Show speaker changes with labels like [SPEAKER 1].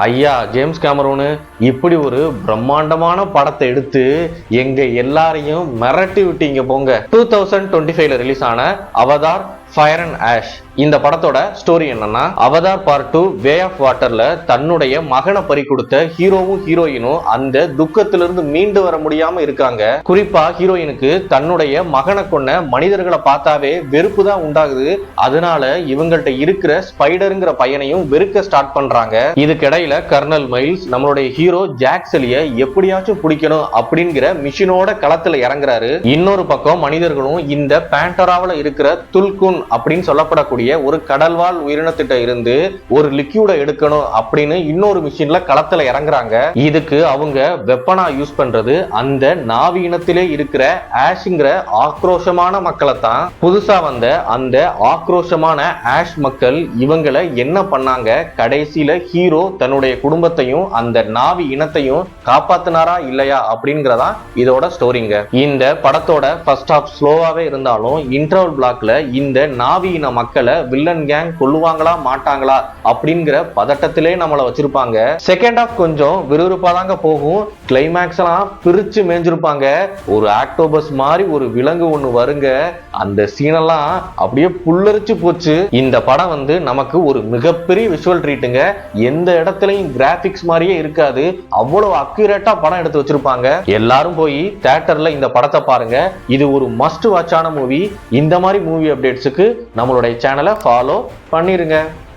[SPEAKER 1] ஐயா ஜேம்ஸ் கேமரூனு இப்படி ஒரு பிரம்மாண்டமான படத்தை எடுத்து எங்க எல்லாரையும் மிரட்டி விட்டீங்க போங்க. 2025ல ரிலீஸ் ஆன அவதார் ஃபயர் அண்ட் ஆஷ் இந்த படத்தோட ஸ்டோரி என்னன்னா, அவதார் பார்ட் 2 வே ஆஃப் வாட்டர்ல தன்னுடைய மகனை பறி கொடுத்த ஹீரோவும் ஹீரோயினும் அந்த துக்கத்திலிருந்து மீண்டு வர முடியாம இருக்காங்க. குறிப்பா ஹீரோயினுக்கு தன்னுடைய மகனை கொன்ன மனிதர்களை பார்த்தாவே வெறுப்பு தான் உண்டாகுது. அதனால இவங்கள்ட்ட இருக்கிற ஸ்பைடருங்கிற பையனையும் வெறுக்க ஸ்டார்ட் பண்றாங்க. இதுக்கிடையில கர்னல் மைல்ஸ் நம்மளுடைய ஹீரோ ஜாக்சலிய எப்படியாச்சும் பிடிக்கணும் அப்படிங்கிற மிஷினோட களத்துல இறங்குறாரு. இன்னொரு பக்கம் மனிதர்களும் இந்த பேண்டராவில் இருக்கிற துல்குன் அப்படின்னு சொல்லப்படக்கூடிய ஒரு கடல்வாழ் உயிரினத்திட்ட இருந்து ஒரு லிக்யூட எடுக்கணும் அப்படின்னு இன்னொரு மிஷின்ல களத்துல இறங்குறாங்க. இதுக்கு அவங்க வெப்பனா யூஸ் பண்றது அந்த நாவி இனத்திலே இருக்கிற ஆஷ்ங்கிற ஆக்ரோஷமான மக்களை தான். புதுசா வந்த அந்த ஆக்ரோஷமான ஆஷ் மக்கள் இவங்களை என்ன பண்ணாங்க, கடைசியில ஹீரோ தன்னுடைய குடும்பத்தையும் அந்த நாவி இனத்தையும் காப்பாத்தினாரா இல்லையா அப்படிங்கறதா இதோட ஸ்டோரிங்க. இந்த படத்தோட ஃபர்ஸ்ட் ஹாஃப் ஸ்லோவாவே இருந்தாலும் இன்டர்வல் பிளாக்ல இந்த நாவி இன மக்களை வில்லன் கேங் கொல்லுவாங்களா மாட்டாங்களா அப்படிங்கிற பதட்டத்திலே நம்மளை வச்சிருப்பாங்க. செகண்ட் ஹாஃப் கொஞ்சம் விறுவிறுப்பா தாங்க போகும். கிளைமேக்ஸ் எல்லாம் பிரிச்சு மேஞ்சிருப்பாங்க. ஒரு ஆக்டோபஸ் மாதிரி ஒரு விலங்கு ஒண்ணு வருங்க, அந்த சீனெல்லாம் அப்படியே புல்லரிச்சு போச்சு. இந்த படம் வந்து நமக்கு ஒரு மிகப்பெரிய விஷுவல் ட்ரீட்டுங்க. எந்த இடத்துலயும் கிராபிக்ஸ் மாதிரியே இருக்காது, அவ்வளவு அக்யூரேட்டா படம் எடுத்து வச்சிருப்பாங்க. எல்லாரும் போய் தியேட்டர்ல இந்த படத்தை பாருங்க. இது ஒரு மஸ்ட் வாட்சான மூவி. இந்த மாதிரி மூவி அப்டேட்ஸுக்கு நம்மளுடைய சேனலை ஃபாலோ பண்ணிருங்க.